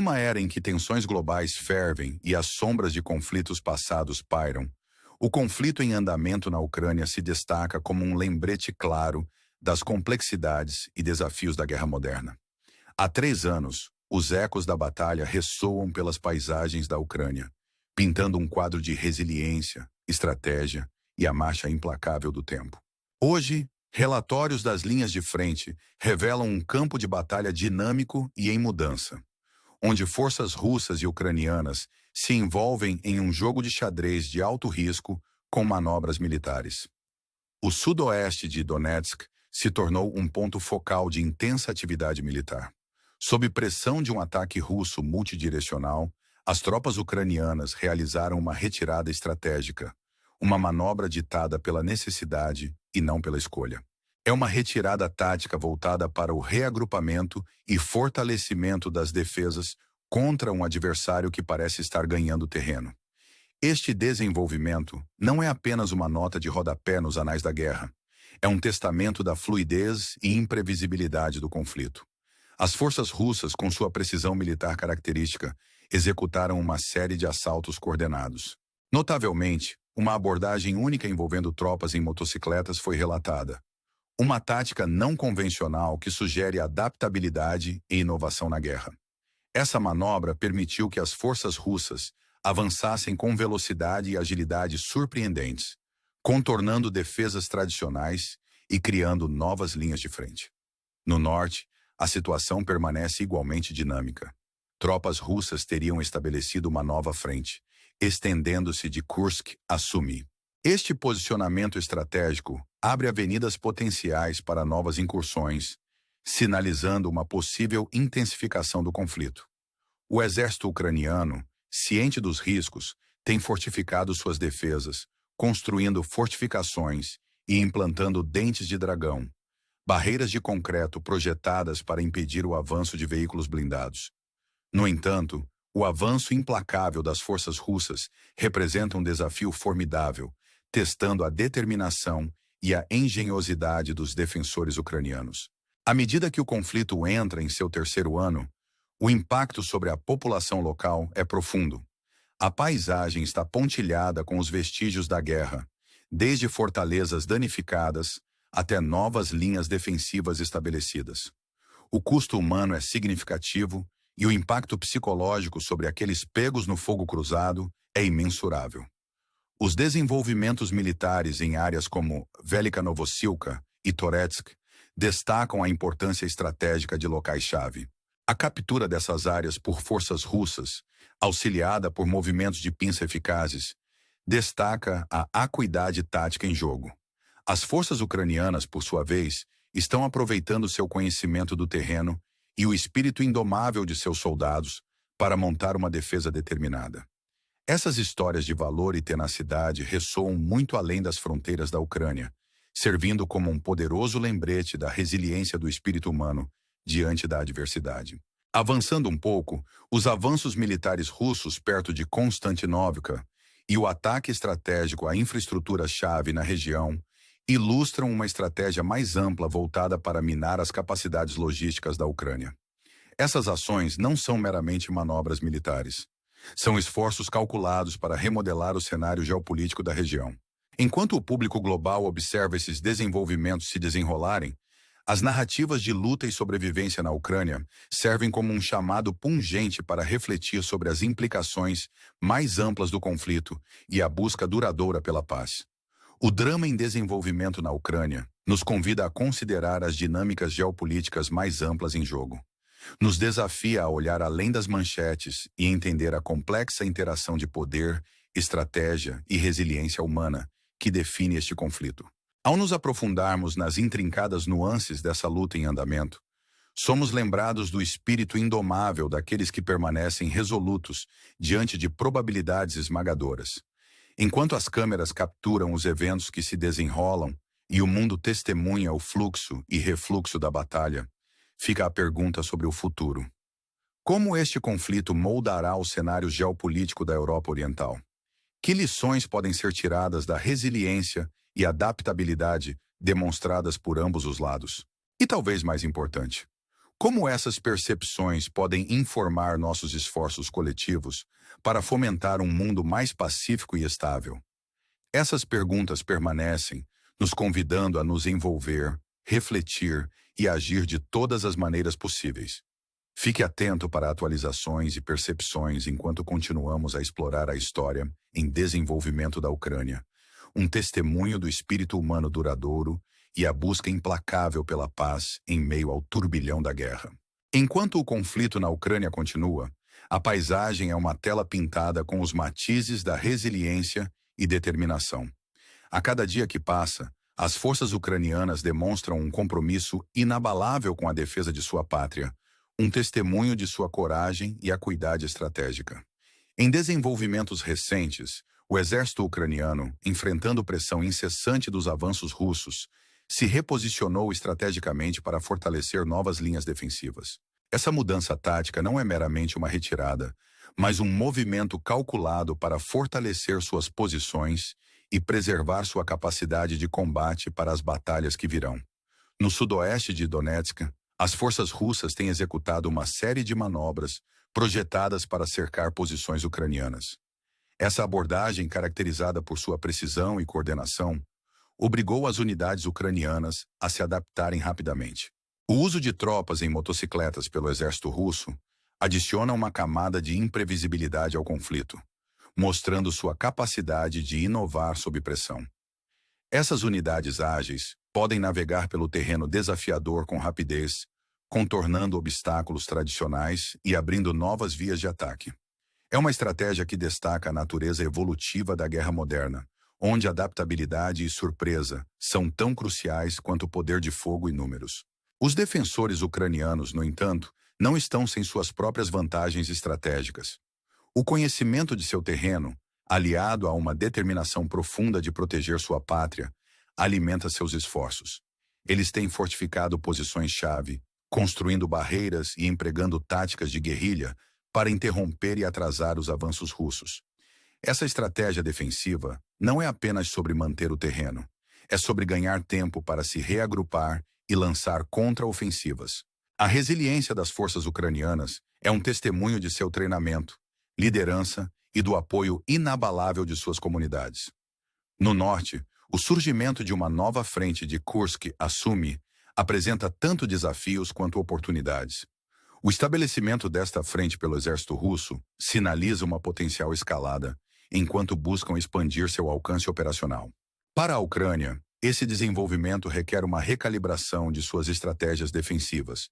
uma era em que tensões globais fervem e as sombras de conflitos passados pairam, o conflito em andamento na Ucrânia se destaca como um lembrete claro das complexidades e desafios da guerra moderna. Há 3 anos, os ecos da batalha ressoam pelas paisagens da Ucrânia, pintando um quadro de resiliência, estratégia e a marcha implacável do tempo. Hoje, relatórios das linhas de frente revelam um campo de batalha dinâmico e em mudança, onde forças russas e ucranianas se envolvem em um jogo de xadrez de alto risco com manobras militares. O sudoeste de Donetsk se tornou um ponto focal de intensa atividade militar. Sob pressão de um ataque russo multidirecional, as tropas ucranianas realizaram uma retirada estratégica, uma manobra ditada pela necessidade e não pela escolha. É uma retirada tática voltada para o reagrupamento e fortalecimento das defesas contra um adversário que parece estar ganhando terreno. Este desenvolvimento não é apenas uma nota de rodapé nos anais da guerra. É um testamento da fluidez e imprevisibilidade do conflito. As forças russas, com sua precisão militar característica, executaram uma série de assaltos coordenados. Notavelmente, uma abordagem única envolvendo tropas em motocicletas foi relatada. Uma tática não convencional que sugere adaptabilidade e inovação na guerra. Essa manobra permitiu que as forças russas avançassem com velocidade e agilidade surpreendentes, contornando defesas tradicionais e criando novas linhas de frente. No norte, a situação permanece igualmente dinâmica. Tropas russas teriam estabelecido uma nova frente, estendendo-se de Kursk a Sumy. Este posicionamento estratégico abre avenidas potenciais para novas incursões, sinalizando uma possível intensificação do conflito. O exército ucraniano, ciente dos riscos, tem fortificado suas defesas, construindo fortificações e implantando dentes de dragão, barreiras de concreto projetadas para impedir o avanço de veículos blindados. No entanto, o avanço implacável das forças russas representa um desafio formidável, testando a determinação e a engenhosidade dos defensores ucranianos. À medida que o conflito entra em seu 3º ano, o impacto sobre a população local é profundo. A paisagem está pontilhada com os vestígios da guerra, desde fortalezas danificadas até novas linhas defensivas estabelecidas. O custo humano é significativo e o impacto psicológico sobre aqueles pegos no fogo cruzado é imensurável. Os desenvolvimentos militares em áreas como Velika Novosilka e Toretsk destacam a importância estratégica de locais-chave. A captura dessas áreas por forças russas, auxiliada por movimentos de pinça eficazes, destaca a acuidade tática em jogo. As forças ucranianas, por sua vez, estão aproveitando seu conhecimento do terreno e o espírito indomável de seus soldados para montar uma defesa determinada. Essas histórias de valor e tenacidade ressoam muito além das fronteiras da Ucrânia, servindo como um poderoso lembrete da resiliência do espírito humano diante da adversidade. Avançando um pouco, os avanços militares russos perto de Constantinówka e o ataque estratégico à infraestrutura-chave na região ilustram uma estratégia mais ampla voltada para minar as capacidades logísticas da Ucrânia. Essas ações não são meramente manobras militares. São esforços calculados para remodelar o cenário geopolítico da região. Enquanto o público global observa esses desenvolvimentos se desenrolarem, as narrativas de luta e sobrevivência na Ucrânia servem como um chamado pungente para refletir sobre as implicações mais amplas do conflito e a busca duradoura pela paz. O drama em desenvolvimento na Ucrânia nos convida a considerar as dinâmicas geopolíticas mais amplas em jogo. Nos desafia a olhar além das manchetes e entender a complexa interação de poder, estratégia e resiliência humana que define este conflito. Ao nos aprofundarmos nas intrincadas nuances dessa luta em andamento, somos lembrados do espírito indomável daqueles que permanecem resolutos diante de probabilidades esmagadoras. Enquanto as câmeras capturam os eventos que se desenrolam e o mundo testemunha o fluxo e refluxo da batalha, fica a pergunta sobre o futuro. Como este conflito moldará o cenário geopolítico da Europa Oriental? Que lições podem ser tiradas da resiliência e adaptabilidade demonstradas por ambos os lados? E talvez mais importante, Como essas percepções podem informar nossos esforços coletivos para fomentar um mundo mais pacífico e estável? Essas perguntas permanecem, nos convidando a nos envolver, refletir e agir de todas as maneiras possíveis. Fique atento para atualizações e percepções enquanto continuamos a explorar a história em desenvolvimento da Ucrânia, um testemunho do espírito humano duradouro e a busca implacável pela paz em meio ao turbilhão da guerra. Enquanto o conflito na Ucrânia continua, a paisagem é uma tela pintada com os matizes da resiliência e determinação. A cada dia que passa, as forças ucranianas demonstram um compromisso inabalável com a defesa de sua pátria, um testemunho de sua coragem e acuidade estratégica. Em desenvolvimentos recentes, o exército ucraniano, enfrentando pressão incessante dos avanços russos, se reposicionou estrategicamente para fortalecer novas linhas defensivas. Essa mudança tática não é meramente uma retirada, mas um movimento calculado para fortalecer suas posições e preservar sua capacidade de combate para as batalhas que virão. No sudoeste de Donetsk, as forças russas têm executado uma série de manobras projetadas para cercar posições ucranianas. Essa abordagem, caracterizada por sua precisão e coordenação, obrigou as unidades ucranianas a se adaptarem rapidamente. O uso de tropas em motocicletas pelo exército russo adiciona uma camada de imprevisibilidade ao conflito, mostrando sua capacidade de inovar sob pressão. Essas unidades ágeis podem navegar pelo terreno desafiador com rapidez, contornando obstáculos tradicionais e abrindo novas vias de ataque. É uma estratégia que destaca a natureza evolutiva da guerra moderna, onde adaptabilidade e surpresa são tão cruciais quanto o poder de fogo e números. Os defensores ucranianos, no entanto, não estão sem suas próprias vantagens estratégicas. O conhecimento de seu terreno, aliado a uma determinação profunda de proteger sua pátria, alimenta seus esforços. Eles têm fortificado posições-chave, construindo barreiras e empregando táticas de guerrilha para interromper e atrasar os avanços russos. Essa estratégia defensiva não é apenas sobre manter o terreno, é sobre ganhar tempo para se reagrupar e lançar contra-ofensivas. A resiliência das forças ucranianas é um testemunho de seu treinamento, liderança e do apoio inabalável de suas comunidades. No norte, o surgimento de uma nova frente de Kursk a Sumy apresenta tanto desafios quanto oportunidades. O estabelecimento desta frente pelo exército russo sinaliza uma potencial escalada, enquanto buscam expandir seu alcance operacional. Para a Ucrânia, esse desenvolvimento requer uma recalibração de suas estratégias defensivas,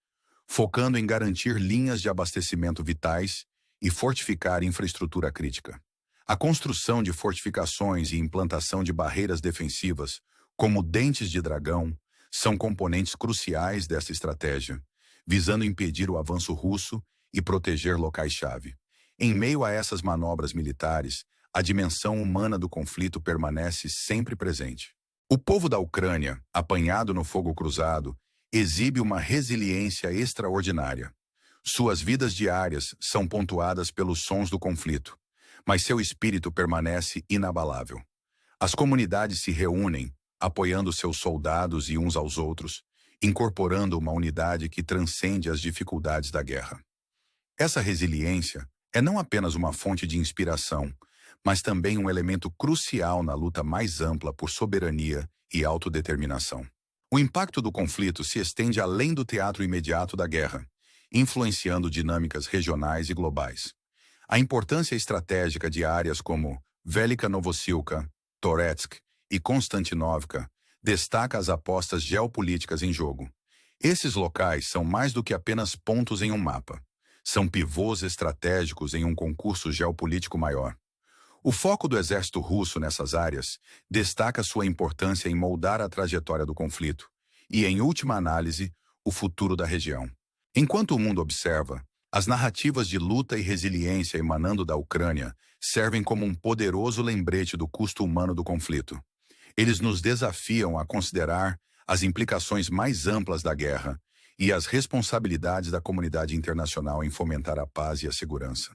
focando em garantir linhas de abastecimento vitais e fortificar infraestrutura crítica. A construção de fortificações e implantação de barreiras defensivas, como dentes de dragão, são componentes cruciais dessa estratégia, visando impedir o avanço russo e proteger locais-chave. Em meio a essas manobras militares, a dimensão humana do conflito permanece sempre presente. O povo da Ucrânia, apanhado no fogo cruzado, exibe uma resiliência extraordinária. Suas vidas diárias são pontuadas pelos sons do conflito, mas seu espírito permanece inabalável. As comunidades se reúnem, apoiando seus soldados e uns aos outros, incorporando uma unidade que transcende as dificuldades da guerra. Essa resiliência é não apenas uma fonte de inspiração, mas também um elemento crucial na luta mais ampla por soberania e autodeterminação. O impacto do conflito se estende além do teatro imediato da guerra, influenciando dinâmicas regionais e globais. A importância estratégica de áreas como Velika Novossilka, Toretsk e Konstantinovka destaca as apostas geopolíticas em jogo. Esses locais são mais do que apenas pontos em um mapa. São pivôs estratégicos em um concurso geopolítico maior. O foco do exército russo nessas áreas destaca sua importância em moldar a trajetória do conflito e, em última análise, o futuro da região. Enquanto o mundo observa, as narrativas de luta e resiliência emanando da Ucrânia servem como um poderoso lembrete do custo humano do conflito. Eles nos desafiam a considerar as implicações mais amplas da guerra e as responsabilidades da comunidade internacional em fomentar a paz e a segurança.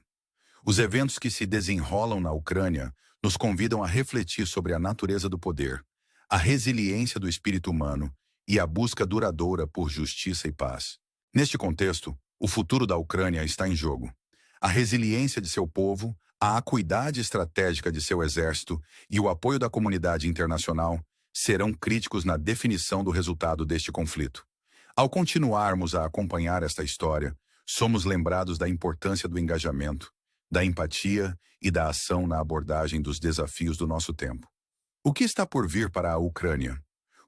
Os eventos que se desenrolam na Ucrânia nos convidam a refletir sobre a natureza do poder, a resiliência do espírito humano e a busca duradoura por justiça e paz. Neste contexto, o futuro da Ucrânia está em jogo. A resiliência de seu povo, a acuidade estratégica de seu exército e o apoio da comunidade internacional serão críticos na definição do resultado deste conflito. Ao continuarmos a acompanhar esta história, somos lembrados da importância do engajamento, da empatia e da ação na abordagem dos desafios do nosso tempo. O que está por vir para a Ucrânia?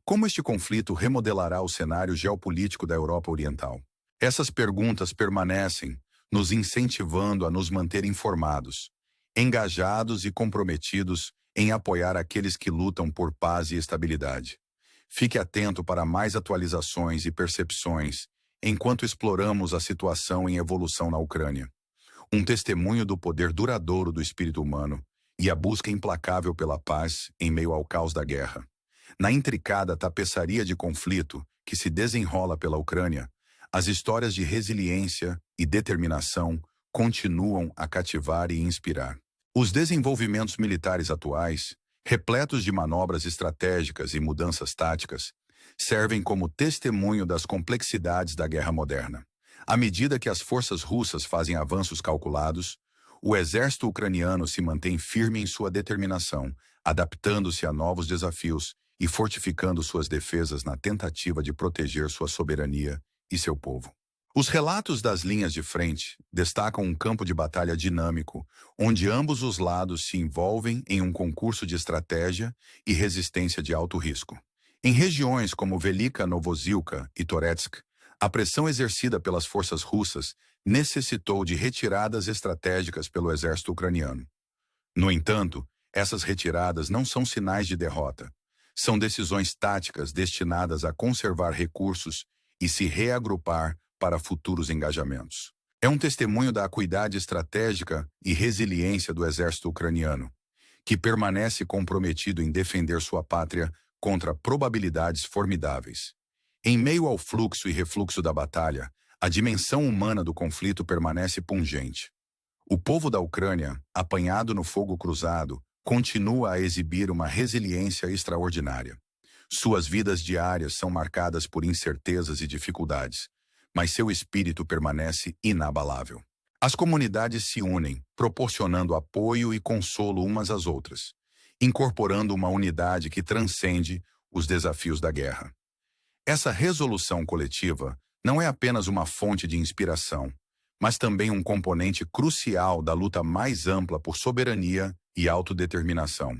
Como este conflito remodelará o cenário geopolítico da Europa Oriental? Essas perguntas permanecem, nos incentivando a nos manter informados, engajados e comprometidos em apoiar aqueles que lutam por paz e estabilidade. Fique atento para mais atualizações e percepções enquanto exploramos a situação em evolução na Ucrânia. Um testemunho do poder duradouro do espírito humano e a busca implacável pela paz em meio ao caos da guerra. Na intricada tapeçaria de conflito que se desenrola pela Ucrânia, as histórias de resiliência e determinação continuam a cativar e inspirar. Os desenvolvimentos militares atuais, repletos de manobras estratégicas e mudanças táticas, servem como testemunho das complexidades da guerra moderna. À medida que as forças russas fazem avanços calculados, o exército ucraniano se mantém firme em sua determinação, adaptando-se a novos desafios e fortificando suas defesas na tentativa de proteger sua soberania e seu povo. Os relatos das linhas de frente destacam um campo de batalha dinâmico, onde ambos os lados se envolvem em um concurso de estratégia e resistência de alto risco. Em regiões como Velika Novozilka e Toretsk, a pressão exercida pelas forças russas necessitou de retiradas estratégicas pelo exército ucraniano. No entanto, essas retiradas não são sinais de derrota. São decisões táticas destinadas a conservar recursos e se reagrupar para futuros engajamentos. É um testemunho da acuidade estratégica e resiliência do exército ucraniano, que permanece comprometido em defender sua pátria contra probabilidades formidáveis. Em meio ao fluxo e refluxo da batalha, a dimensão humana do conflito permanece pungente. O povo da Ucrânia, apanhado no fogo cruzado, continua a exibir uma resiliência extraordinária. Suas vidas diárias são marcadas por incertezas e dificuldades, mas seu espírito permanece inabalável. As comunidades se unem, proporcionando apoio e consolo umas às outras, incorporando uma unidade que transcende os desafios da guerra. Essa resolução coletiva não é apenas uma fonte de inspiração, mas também um componente crucial da luta mais ampla por soberania e autodeterminação.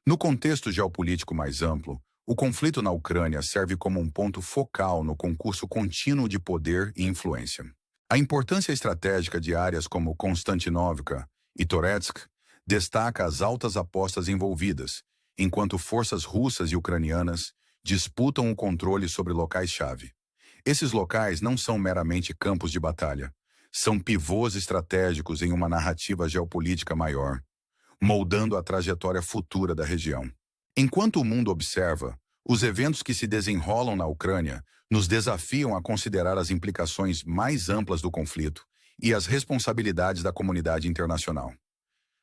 No contexto geopolítico mais amplo, o conflito na Ucrânia serve como um ponto focal no concurso contínuo de poder e influência. A importância estratégica de áreas como Konstantinovka e Toretsk destaca as altas apostas envolvidas, enquanto forças russas e ucranianas disputam o controle sobre locais-chave. Esses locais não são meramente campos de batalha, são pivôs estratégicos em uma narrativa geopolítica maior, moldando a trajetória futura da região. Enquanto o mundo observa, os eventos que se desenrolam na Ucrânia nos desafiam a considerar as implicações mais amplas do conflito e as responsabilidades da comunidade internacional.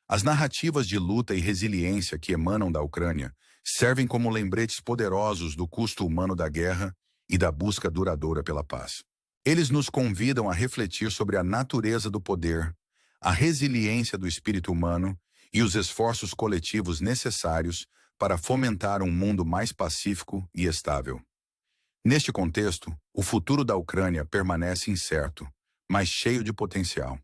As narrativas de luta e resiliência que emanam da Ucrânia servem como lembretes poderosos do custo humano da guerra e da busca duradoura pela paz. Eles nos convidam a refletir sobre a natureza do poder, a resiliência do espírito humano e os esforços coletivos necessários para fomentar um mundo mais pacífico e estável. Neste contexto, o futuro da Ucrânia permanece incerto, mas cheio de potencial.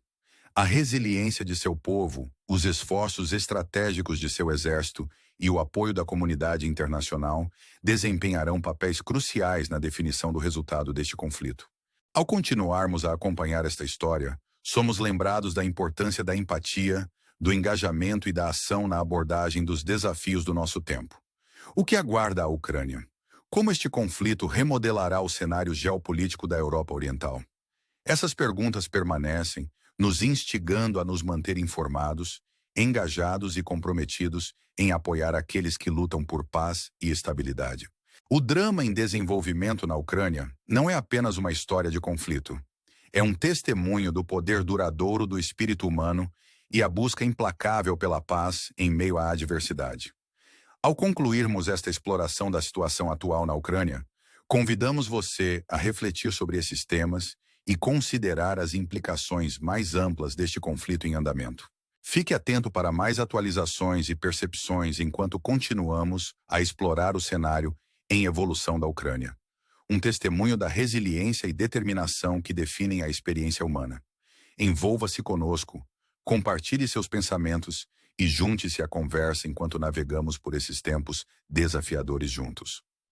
A resiliência de seu povo, os esforços estratégicos de seu exército e o apoio da comunidade internacional desempenharão papéis cruciais na definição do resultado deste conflito. Ao continuarmos a acompanhar esta história, somos lembrados da importância da empatia, do engajamento e da ação na abordagem dos desafios do nosso tempo. O que aguarda a Ucrânia? Como este conflito remodelará o cenário geopolítico da Europa Oriental? Essas perguntas permanecem, nos instigando a nos manter informados, engajados e comprometidos em apoiar aqueles que lutam por paz e estabilidade. O drama em desenvolvimento na Ucrânia não é apenas uma história de conflito. É um testemunho do poder duradouro do espírito humano e a busca implacável pela paz em meio à adversidade. Ao concluirmos esta exploração da situação atual na Ucrânia, convidamos você a refletir sobre esses temas e considerar as implicações mais amplas deste conflito em andamento. Fique atento para mais atualizações e percepções enquanto continuamos a explorar o cenário em evolução da Ucrânia. Um testemunho da resiliência e determinação que definem a experiência humana. Envolva-se conosco, compartilhe seus pensamentos e junte-se à conversa enquanto navegamos por esses tempos desafiadores juntos.